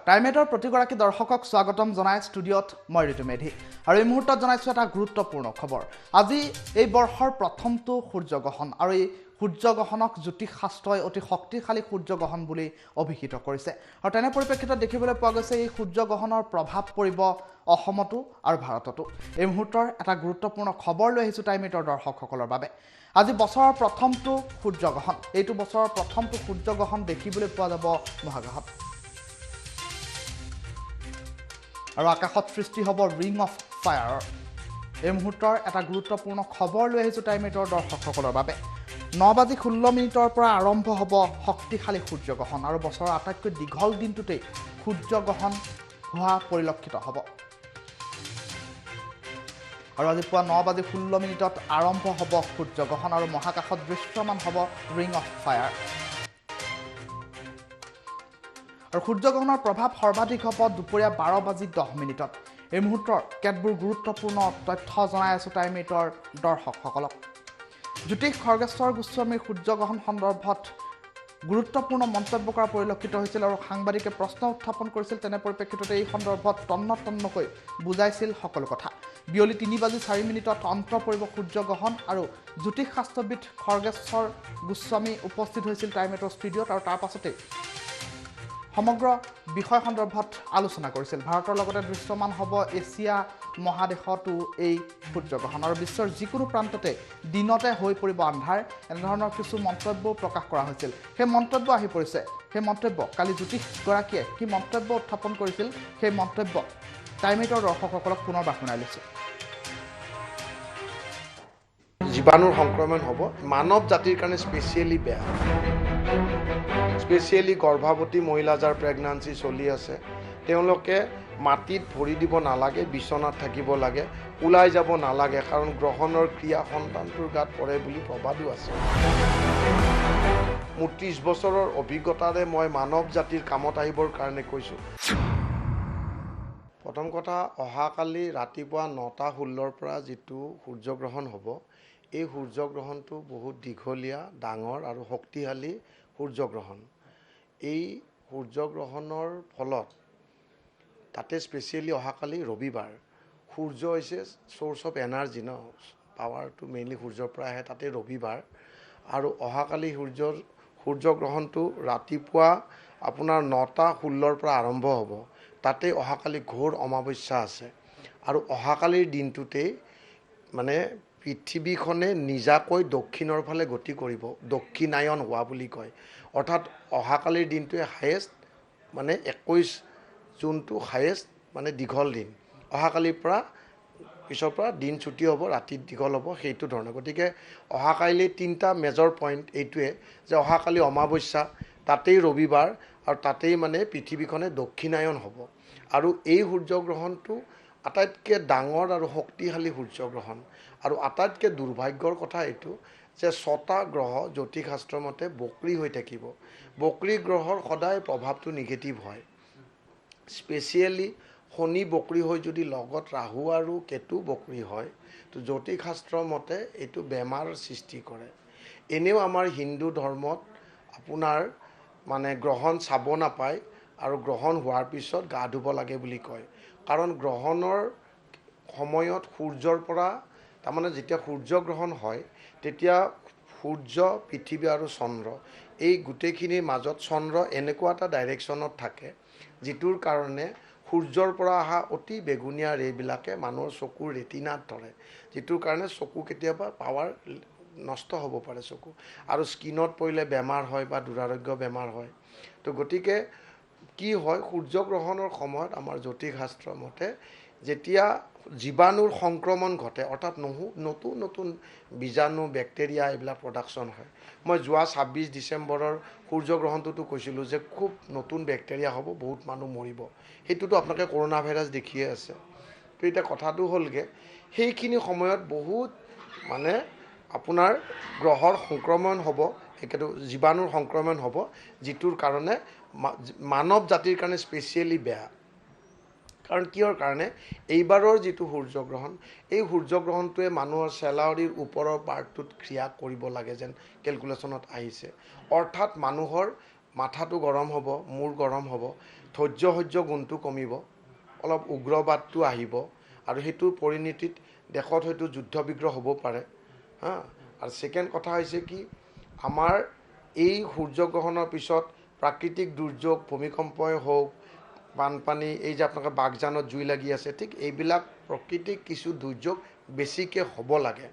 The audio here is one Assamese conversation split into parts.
টাইমেটৰ প্ৰতিগৰাকী দৰ্শকক স্বাগতম জনাই ষ্টুডিঅ'ত মই ঋতু মেধি আৰু এই মুহূৰ্তত জনাইছোঁ এটা গুৰুত্বপূৰ্ণ খবৰ। আজি এই বৰ্ষৰ প্ৰথমটো সূৰ্যগ্ৰহণ আৰু এই সূৰ্যগ্ৰহণক জ্যোতিষশাস্ত্ৰই অতি শক্তিশালী সূৰ্যগ্ৰহণ বুলি অভিহিত কৰিছে আৰু তেনে পৰিপ্ৰেক্ষিতত দেখিবলৈ পোৱা গৈছে এই সূৰ্যগ্ৰহণৰ প্ৰভাৱ পৰিব অসমতো আৰু ভাৰততো। এই মুহূৰ্তৰ এটা গুৰুত্বপূৰ্ণ খবৰ লৈ আহিছোঁ টাইমেটৰ দৰ্শকসকলৰ বাবে। আজি বছৰৰ প্ৰথমটো সূৰ্যগ্ৰহণ, এইটো বছৰৰ প্ৰথমটো সূৰ্যগ্ৰহণ দেখিবলৈ পোৱা যাব মহাকাশত আৰু আকাশত সৃষ্টি হ'ব ৰিং অফ ফায়াৰৰ। এই মুহূৰ্তৰ এটা গুৰুত্বপূৰ্ণ খবৰ লৈ আহিছোঁ টাইমেটৰ দৰ্শকসকলৰ বাবে। 9:16 পৰা আৰম্ভ হ'ব শক্তিশালী সূৰ্যগ্ৰহণ আৰু বছৰৰ আটাইতকৈ দীঘল দিনটোতেই সূৰ্যগ্ৰহণ হোৱা পৰিলক্ষিত হ'ব। আৰু আজি পুৱা 9:16 আৰম্ভ হ'ব সূৰ্যগ্ৰহণ আৰু মহাকাশত দৃশ্যমান হ'ব ৰিং অফ ফায়াৰ। আৰু সূৰ্যগ্ৰহণৰ প্ৰভাৱ সৰ্বাধিক হ'ব দুপৰীয়া 12:10। এই মুহূৰ্তৰ কেতবোৰ গুৰুত্বপূৰ্ণ তথ্য জনাই আছোঁ টাইমেটৰ দৰ্শকসকলক। জ্যোতিষ খৰ্গেশ্বৰ গোস্বামীৰ সূৰ্যগ্ৰহণ সন্দৰ্ভত গুৰুত্বপূৰ্ণ মন্তব্য কৰা পৰিলক্ষিত হৈছিল আৰু সাংবাদিকে প্ৰশ্ন উত্থাপন কৰিছিল। তেনে পৰিপ্ৰেক্ষিততে এই সন্দৰ্ভত তন্নতন্নকৈ বুজাইছিল সকলো কথা। বিয়লি 3:04 অন্ত পৰিব সূৰ্যগ্ৰহণ আৰু জ্যোতিষশাস্ত্ৰবিদ খৰ্গেশ্বৰ গোস্বামী উপস্থিত হৈছিল টাইমেটৰ ষ্টুডিঅ'ত আৰু তাৰ পাছতেই সমগ্ৰ বিষয় সন্দৰ্ভত আলোচনা কৰিছিল। ভাৰতৰ লগতে দৃশ্যমান হ'ব এছিয়া মহাদেশতো এই সূৰ্যগ্ৰহণ আৰু বিশ্বৰ যিকোনো প্ৰান্ততে দিনতে হৈ পৰিব আন্ধাৰ, এনেধৰণৰ কিছু মন্তব্য প্ৰকাশ কৰা হৈছিল। সেই মন্তব্য আহি পৰিছে, সেই মন্তব্য কালি জ্যোতিষগৰাকীয়ে কি মন্তব্য উত্থাপন কৰিছিল, সেই মন্তব্য টাইমেটৰ দৰ্শকসকলক পুনৰবাৰ শুনাই লৈছোঁ। জীৱাণুৰ সংক্ৰমণ হ'ব মানৱ জাতিৰ কাৰণে স্পেচিয়েলি বেয়া। স্পেচিয়েলি গৰ্ভৱতী মহিলা যাৰ প্ৰেগনেঞ্চি চলি আছে তেওঁলোকে মাটিত ভৰি দিব নালাগে, বিচনাত থাকিব লাগে, ওলাই যাব নালাগে, কাৰণ গ্ৰহণৰ ক্ৰিয়া সন্তানটোৰ গাত পৰে বুলি প্ৰবাদো আছে। মোৰ 30 বছৰৰ অভিজ্ঞতাৰে মই মানৱ জাতিৰ কামত আহিবৰ কাৰণে কৈছোঁ। প্ৰথম কথা, অহাকালি ৰাতিপুৱা 9:16 পৰা যিটো সূৰ্যগ্ৰহণ হ'ব, এই সূৰ্যগ্ৰহণটো বহুত দীঘলীয়া, ডাঙৰ আৰু শক্তিশালী সূৰ্যগ্ৰহণ। এই সূৰ্যগ্ৰহণৰ ফলত তাতে স্পেচিয়েলি অহাকালি ৰবিবাৰ, সূৰ্য হৈছে চ'ৰ্চ অফ এনাৰ্জি ন, পাৱাৰটো মেইনলি সূৰ্যৰ পৰা আহে, তাতে ৰবিবাৰ আৰু অহাকালি সূৰ্যগ্ৰহণটো ৰাতিপুৱা আপোনাৰ 9:16 পৰা আৰম্ভ হ'ব। তাতে অহাকালি ঘোৰ অমাৱস্যা আছে আৰু অহাকালিৰ দিনটোতেই মানে পৃথিৱীখনে নিজাকৈ দক্ষিণৰ ফালে গতি কৰিব, দক্ষিণায়ন হোৱা বুলি কয়। অৰ্থাৎ অহাকালিৰ দিনটোৱে হায়েষ্ট, মানে 21 জুনটো হায়েষ্ট মানে দীঘল দিন। অহাকালিৰ পৰা পিছৰ পৰা দিন ছুটি হ'ব, ৰাতি দীঘল হ'ব, সেইটো ধৰণে। গতিকে অহাকালি 3টা মেজৰ পইণ্ট এইটোৱে যে অহাকালি অমাৱস্যা, তাতেই ৰবিবাৰ আৰু তাতেই মানে পৃথিৱীখনে দক্ষিণায়ন হ'ব। আৰু এই সূৰ্যগ্ৰহণটো আটাইতকৈ ডাঙৰ আৰু শক্তিশালী সূৰ্যগ্ৰহণ। আৰু আটাইতকৈ দুৰ্ভাগ্যৰ কথা এইটো যে 6টা গ্ৰহ জ্যোতিষশাস্ত্ৰৰ মতে বক্ৰী হৈ থাকিব। বক্ৰী গ্ৰহৰ সদায় প্ৰভাৱটো নিগেটিভ হয়। স্পেচিয়েলি শনি বক্ৰী হৈ যদি লগত ৰাহু আৰু কেতু বক্ৰী হয়, তো জ্যোতিষশাস্ত্ৰৰ মতে এইটো বেমাৰৰ সৃষ্টি কৰে। এনেও আমাৰ হিন্দু ধৰ্মত আপোনাৰ মানে গ্ৰহণ চাব নাপায় আৰু গ্ৰহণ হোৱাৰ পিছত গা ধুব লাগে বুলি কয়। কাৰণ গ্ৰহণৰ সময়ত সূৰ্যৰ পৰা, তাৰমানে যেতিয়া সূৰ্যগ্ৰহণ হয় তেতিয়া সূৰ্য, পৃথিৱী আৰু চন্দ্ৰ, এই গোটেইখিনিৰ মাজত চন্দ্ৰ এনেকুৱা এটা ডাইৰেকশ্যনত থাকে যিটোৰ কাৰণে সূৰ্যৰ পৰা অহা অতি বেগুনীয়া ৰে'বিলাকে মানুহৰ চকুৰ ৰেটিনাত ধৰে, যিটোৰ কাৰণে চকু কেতিয়াবা পাৱাৰ নষ্ট হ'ব পাৰে চকু, আৰু স্কিনত পৰিলে বেমাৰ হয় বা দুৰাৰোগ্য বেমাৰ হয়। তো গতিকে কি হয়, সূৰ্যগ্ৰহণৰ সময়ত আমাৰ জ্যোতিষশাস্ত্ৰৰ মতে যেতিয়া জীৱাণুৰ সংক্ৰমণ ঘটে, অৰ্থাৎ নতুন নতুন বীজাণু, বেক্টেৰিয়া এইবিলাক প্ৰডাকশ্যন হয়। মই যোৱা 26 ডিচেম্বৰৰ সূৰ্যগ্ৰহণটোতো কৈছিলোঁ যে খুব নতুন বেক্টেৰিয়া হ'ব, বহুত মানুহ মৰিব। সেইটোতো আপোনালোকে কৰোণা ভাইৰাছ দেখিয়ে আছে। তো এতিয়া কথাটো হ'লগৈ, সেইখিনি সময়ত বহুত মানে আপোনাৰ গ্ৰহৰ সংক্ৰমণ হ'ব, একেটো জীৱাণুৰ সংক্ৰমণ হ'ব, যিটোৰ কাৰণে মানৱ জাতিৰ কাৰণে স্পেচিয়েলি বেয়া। কাৰণ কিহৰ কাৰণে, এইবাৰৰ যিটো সূৰ্যগ্ৰহণ, এই সূৰ্যগ্ৰহণটোৱে মানুহৰ চেলাউৰীৰ ওপৰৰ পাৰ্টটোত ক্ৰিয়া কৰিব লাগে যেন কেলকুলেশ্যনত আহিছে। অৰ্থাৎ মানুহৰ মাথাটো গৰম হ'ব, মূৰ গৰম হ'ব। ধৈৰ্য গুণটো কমিব, অলপ উগ্ৰবাদটো আহিব আৰু সেইটোৰ পৰিণতিত দেশত হয়তো যুদ্ধ বিগ্ৰহ হ'ব পাৰে হা। আৰু ছেকেণ্ড কথা হৈছে কি, আমাৰ এই সূৰ্যগ্ৰহণৰ পিছত প্ৰাকৃতিক দুৰ্যোগ, ভূমিকম্পই হওক, বানপানী, এই যে আপোনালোকে বাগজানত জুই লাগি আছে, ঠিক এইবিলাক প্ৰকৃতিক কিছু দুৰ্যোগ বেছিকৈ হ'ব লাগে।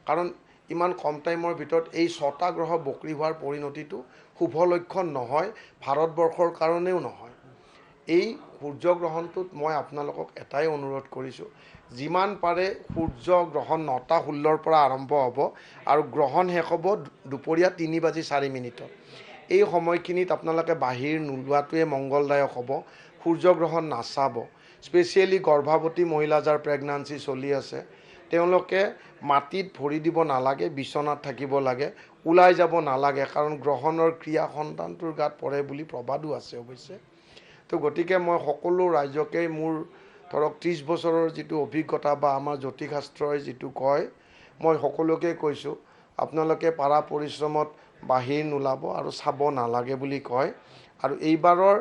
কাৰণ ইমান কম টাইমৰ ভিতৰত এই 6টা গ্ৰহ বক্ৰী হোৱাৰ পৰিণতিটো শুভ লক্ষণ নহয়, ভাৰতবৰ্ষৰ কাৰণেও নহয়। এই সূৰ্যগ্ৰহণটোত মই আপোনালোকক এটাই অনুৰোধ কৰিছোঁ, যিমান পাৰে সূৰ্যগ্ৰহণ 9:16 পৰা আৰম্ভ হ'ব আৰু গ্ৰহণ শেষ হ'ব দুপৰীয়া 3:04। এই সময়খিনিত আপোনালোকে বাহিৰ নোলোৱাটোৱে মংগলদায়ক হ'ব। সূৰ্যগ্ৰহণ নাচাব। স্পেচিয়েলি গৰ্ভৱতী মহিলা যাৰ প্ৰেগনেঞ্চি চলি আছে, তেওঁলোকে মাটিত ভৰি দিব নালাগে, বিচনাত থাকিব লাগে, ওলাই যাব নালাগে, কাৰণ গ্ৰহণৰ ক্ৰিয়া সন্তানটোৰ গাত পৰে বুলি প্ৰবাদো আছে অৱশ্যে। তো গতিকে মই সকলো ৰাইজকে মোৰ ধৰক 30 বছৰৰ যিটো অভিজ্ঞতা বা আমাৰ জ্যোতিষশাস্ত্ৰই যিটো কয়, মই সকলোকে কৈছোঁ, আপোনালোকে পাৰা পৰিশ্ৰমত বাহিৰ নোলাব আৰু চাব নালাগে বুলি কয়। আৰু এইবাৰৰ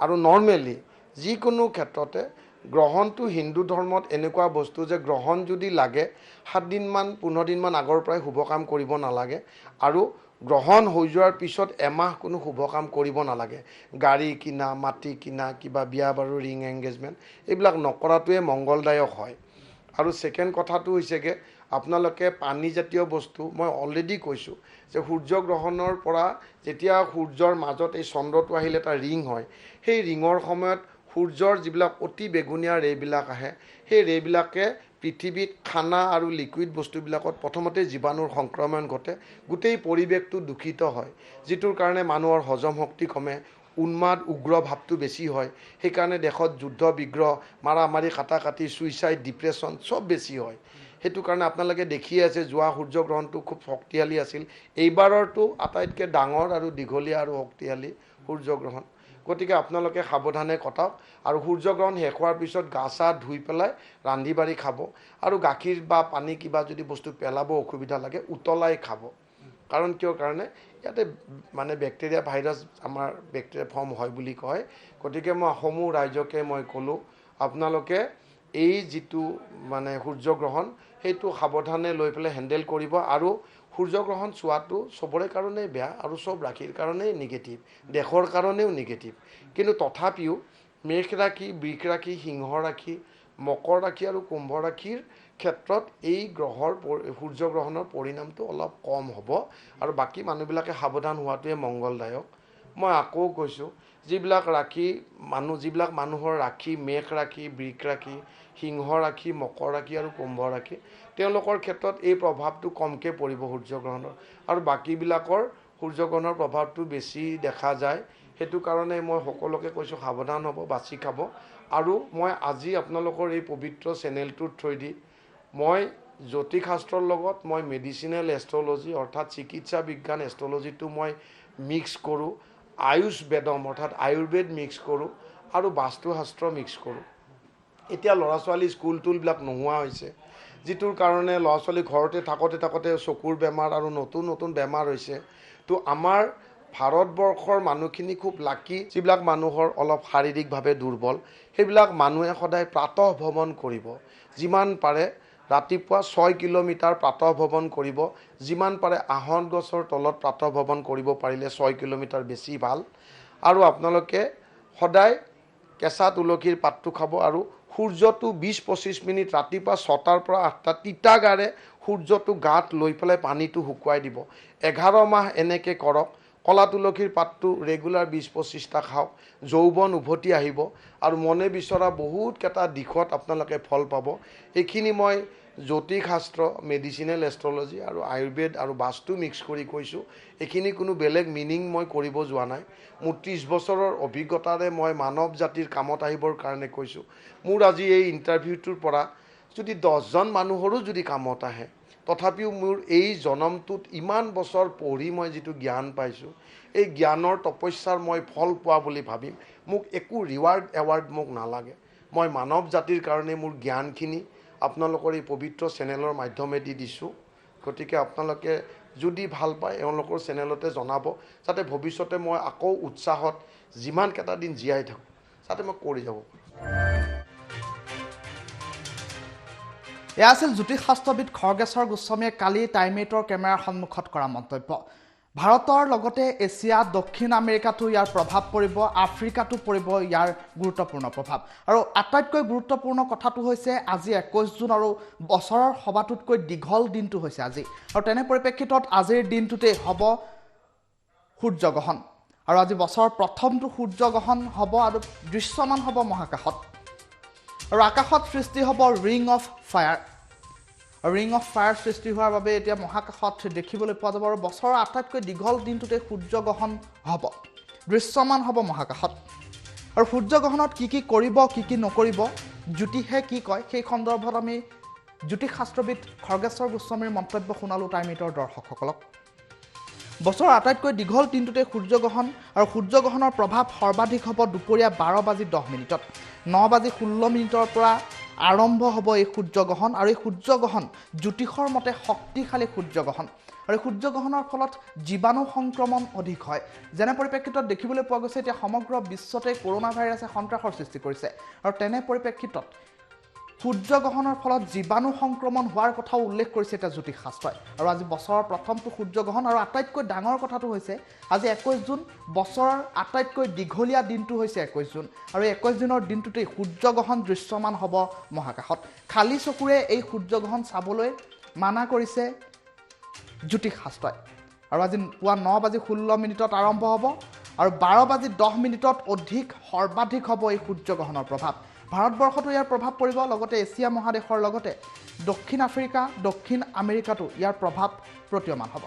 আৰু নৰ্মেলি যিকোনো ক্ষেত্ৰতে গ্ৰহণটো হিন্দু ধৰ্মত এনেকুৱা বস্তু যে গ্ৰহণ যদি লাগে 7 দিনমান 15 দিনমান আগৰ পৰাই শুভ কাম কৰিব নালাগে, আৰু গ্ৰহণ হৈ যোৱাৰ পিছত এমাহ কোনো শুভ কাম কৰিব নালাগে। গাড়ী কিনা, মাটি কিনা, কিবা বিয়া বাৰু, ৰিং এংগেজমেণ্ট, এইবিলাক নকৰাটোৱে মংগলদায়ক হয়। আৰু ছেকেণ্ড কথাটো হৈছেগৈ, আপোনালোকে পানীজাতীয় বস্তু, মই অলৰেডি কৈছোঁ যে সূৰ্যগ্ৰহণৰ পৰা যেতিয়া সূৰ্যৰ মাজত এই চন্দ্ৰটো আহিলে এটা ৰিং হয়, সেই ৰিঙৰ সময়ত সূৰ্যৰ যিবিলাক অতি বেগুনীয়া ৰে'বিলাক আহে, সেই ৰে'বিলাকে পৃথিৱীত খানা আৰু লিকুইড বস্তুবিলাকত প্ৰথমতে জীৱাণুৰ সংক্ৰমণ ঘটে, গোটেই পৰিৱেশটো দূষিত হয়, যিটোৰ কাৰণে মানুহৰ হজম শক্তি কমে, উন্মাদ উগ্ৰ ভাৱটো বেছি হয়। সেইকাৰণে দেশত যুদ্ধ বিগ্ৰহ, মাৰামাৰি, কাটাকাটি, ছুইচাইড, ডিপ্ৰেশ্যন চব বেছি হয়। সেইটো কাৰণে আপোনালোকে দেখিয়ে আছে যোৱা সূৰ্যগ্ৰহণটো খুব শক্তিশালী আছিল। এইবাৰৰটো আটাইতকৈ ডাঙৰ আৰু দীঘলীয়া আৰু শক্তিশালী সূৰ্যগ্ৰহণ। গতিকে আপোনালোকে সাৱধানে কটাওক, আৰু সূৰ্যগ্ৰহণ শেষ হোৱাৰ পিছত গা চা ধুই পেলাই ৰান্ধি বাঢ়ি খাব, আৰু গাখীৰ বা পানী কিবা যদি বস্তু পেলাব অসুবিধা লাগে উতলাই খাব। কাৰণ কিয় কাৰণে ইয়াতে মানে বেক্টেৰিয়া ভাইৰাছ আমাৰ বেক্টেৰিয়া ফৰ্ম হয় বুলি কয়। গতিকে মই সমূহ ৰাইজকে মই ক'লোঁ, আপোনালোকে এই যিটো মানে সূৰ্যগ্ৰহণ, সেইটো সাৱধানে লৈ পেলাই হেণ্ডেল কৰিব। আৰু সূৰ্যগ্ৰহণ চোৱাটো চবৰে কাৰণেই বেয়া, আৰু চব ৰাশিৰ কাৰণেই নিগেটিভ, দেশৰ কাৰণেও নিগেটিভ। কিন্তু তথাপিও মেষ ৰাশি, বৃষ ৰাশি, সিংহ ৰাশি, মকৰ ৰাশি আৰু কুম্ভ ৰাশিৰ ক্ষেত্ৰত এই সূৰ্যগ্ৰহণৰ পৰিণামটো অলপ কম হ'ব, আৰু বাকী মানুহবিলাকে সাৱধান হোৱাটোৱে মংগলদায়ক। মই আকৌ কৈছোঁ, যিবিলাক মানুহৰ ৰাশি মেষ ৰাশি, বৃষ ৰাশি, সিংহ ৰাশি, মকৰ ৰাশি আৰু কুম্ভ ৰাশি, তেওঁলোকৰ ক্ষেত্ৰত এই প্ৰভাৱটো কমকৈ পৰিব সূৰ্যগ্ৰহণৰ, আৰু বাকীবিলাকৰ সূৰ্যগ্ৰহণৰ প্ৰভাৱটো বেছি দেখা যায়। সেইটো কাৰণে মই সকলোকে কৈছোঁ সাৱধান হ'ব, বাছি খাব। আৰু মই আজি আপোনালোকৰ এই পবিত্ৰ চেনেলটোৰ থ্ৰুদি মই জ্যোতিষশাস্ত্ৰৰ লগত মই মেডিচিনেল এষ্ট্ৰলজি অৰ্থাৎ চিকিৎসা বিজ্ঞান এষ্ট্ৰলজিটো মই মিক্স কৰোঁ, আয়ুষ বেদম অৰ্থাৎ আয়ুৰ্বেদ মিক্স কৰোঁ, আৰু বাস্তুশাস্ত্ৰ মিক্স কৰোঁ। এতিয়া ল'ৰা ছোৱালী স্কুল টুলবিলাক নোহোৱা হৈছে, যিটোৰ কাৰণে ল'ৰা ছোৱালী ঘৰতে থাকোঁতে চকুৰ বেমাৰ আৰু নতুন বেমাৰ হৈছে। তো আমাৰ ভাৰতবৰ্ষৰ মানুহখিনি খুব লাকি, যিবিলাক মানুহৰ অলপ শাৰীৰিকভাৱে দুৰ্বল, সেইবিলাক মানুহে সদায় প্ৰাতঃ ভ্ৰমণ কৰিব। যিমান পাৰে ৰাতিপুৱা 6 কিলোমিটাৰ প্ৰাতঃ ভ্ৰমণ কৰিব। যিমান পাৰে আহত গছৰ তলত প্ৰাতঃ ভ্ৰমণ কৰিব পাৰিলে 6 কিলোমিটাৰ বেছি ভাল। আৰু আপোনালোকে সদায় কেঁচা তুলসীৰ পাতটো খাব, আৰু সূৰ্যটো 20-25 মিনিট ৰাতিপুৱা 6টাৰ পৰা 8টা তিতা গাৰে সূৰ্যটো গাত লৈ পেলাই পানীটো শুকুৱাই দিব। 11 মাহ এনেকৈ কৰক। কলা তুলসীৰ পাতটো ৰেগুলাৰ 20-25টা খাওক, যৌৱন উভতি আহিব, আৰু মনে বিচৰা বহুতকেইটা দিশত আপোনালোকে ফল পাব। এইখিনি মই জ্যোতিষশাস্ত্ৰ, মেডিচিনেল এষ্ট্ৰলজি আৰু আয়ুৰ্বেদ আৰু বাস্তু মিক্স কৰি কৈছোঁ। এইখিনি কোনো বেলেগ মিনিং মই কৰিব যোৱা নাই। মোৰ 30 বছৰৰ অভিজ্ঞতাৰে মই মানৱ জাতিৰ কামত আহিবৰ কাৰণে কৈছোঁ। মোৰ আজি এই ইণ্টাৰভিউটোৰ পৰা যদি 10জন মানুহৰো যদি কামত আহে, তথাপিও মোৰ এই জনমটোত ইমান বছৰ পঢ়ি মই যিটো জ্ঞান পাইছোঁ, এই জ্ঞানৰ তপস্যাৰ মই ফল পোৱা বুলি ভাবিম। মোক একো এৱাৰ্ড মোক নালাগে। মই মানৱ জাতিৰ কাৰণে মোৰ জ্ঞানখিনি আপোনালোকৰ এই পবিত্ৰ চেনেলৰ মাধ্যমেদি দিছোঁ। গতিকে আপোনালোকে যদি ভাল পায় এওঁলোকৰ চেনেলতে জনাব যাতে ভৱিষ্যতে মই আকৌ উৎসাহত যিমানকেইটা দিন জীয়াই থাকোঁ যাতে মই কৰি যাব পাৰোঁ। এয়া আছিল জ্যোতিষশাস্ত্ৰবিদ খৰ্গেশ্বৰ গোস্বামীয়ে কালি টাইম 8ৰ কেমেৰাৰ সন্মুখত কৰা মন্তব্য। ভাৰতৰ লগতে এছিয়া দক্ষিণ আমেৰিকাতো ইয়াৰ প্ৰভাৱ পৰিব, আফ্ৰিকাতো পৰিব ইয়াৰ গুৰুত্বপূৰ্ণ প্ৰভাৱ। আৰু আটাইতকৈ গুৰুত্বপূৰ্ণ কথাটো হৈছে আজি 21 জুন আৰু বছৰৰ সবাতোতকৈ দীঘল দিনটো হৈছে আজি। আৰু তেনে পৰিপ্ৰেক্ষিতত আজিৰ দিনটোতে হ'ব সূৰ্যগ্ৰহণ। আৰু আজি বছৰৰ প্ৰথমটো সূৰ্যগ্ৰহণ হ'ব আৰু দৃশ্যমান হ'ব মহাকাশত। আৰু আকাশত সৃষ্টি হ'ব ring of fire. Ring of fire সৃষ্টি হোৱাৰ বাবে এতিয়া মহাকাশত দেখিবলৈ পোৱা যাব। আৰু বছৰৰ আটাইতকৈ দীঘল দিনটোতে সূৰ্যগ্ৰহণ হ'ব, দৃশ্যমান হ'ব মহাকাশত। আৰু সূৰ্যগ্ৰহণত কি কি কৰিব, কি কি নকৰিব, জ্যোতিষে কি কয় সেই সন্দৰ্ভত আমি জ্যোতিষশাস্ত্ৰবিদ খৰ্গেশ্বৰ গোস্বামীৰ মন্তব্য শুনালোঁ টাইম 8ৰ দৰ্শকসকলক। বছৰৰ আটাইতকৈ দীঘল দিনটোতে সূৰ্যগ্ৰহণ, আৰু সূৰ্যগ্ৰহণৰ প্ৰভাৱ সৰ্বাধিক হ'ব দুপৰীয়া 12:10 9:16 পৰা আৰম্ভ হ'ব এই সূৰ্যগ্ৰহণ। আৰু এই সূৰ্যগ্ৰহণ জ্যোতিষৰ মতে শক্তিশালী সূৰ্যগ্ৰহণ। আৰু এই সূৰ্যগ্ৰহণৰ ফলত জীৱাণু সংক্ৰমণ অধিক হয়। যেনে পৰিপ্ৰেক্ষিতত দেখিবলৈ পোৱা গৈছে এতিয়া সমগ্ৰ বিশ্বতে কৰোণা ভাইৰাছে সন্ত্ৰাসৰ সৃষ্টি কৰিছে। আৰু তেনে পৰিপ্ৰেক্ষিতত সূৰ্যগ্ৰহণৰ ফলত জীৱাণু সংক্ৰমণ হোৱাৰ কথাও উল্লেখ কৰিছে এতিয়া জ্যোতিষশাস্ত্ৰই। আৰু আজি বছৰৰ প্ৰথমটো সূৰ্যগ্ৰহণ, আৰু আটাইতকৈ ডাঙৰ কথাটো হৈছে আজি 21 জুন, বছৰৰ আটাইতকৈ দীঘলীয়া দিনটো হৈছে 21 জুন। আৰু 21 জুনৰ দিনটোতেই সূৰ্যগ্ৰহণ দৃশ্যমান হ'ব মহাকাশত। খালী চকুৰে এই সূৰ্যগ্ৰহণ চাবলৈ মানা কৰিছে জ্যোতিষশাস্ত্ৰই। আৰু আজি পুৱা 9:16 আৰম্ভ হ'ব, আৰু 12:10 অধিক সৰ্বাধিক হ'ব এই সূৰ্যগ্ৰহণৰ প্ৰভাৱ। ভাৰতবৰ্ষতো ইয়াৰ প্ৰভাৱ পৰিব, লগতে এছিয়া মহাদেশৰ লগতে দক্ষিণ আফ্ৰিকা, দক্ষিণ আমেৰিকাতো ইয়াৰ প্ৰভাৱ প্ৰতীয়মান হ'ব।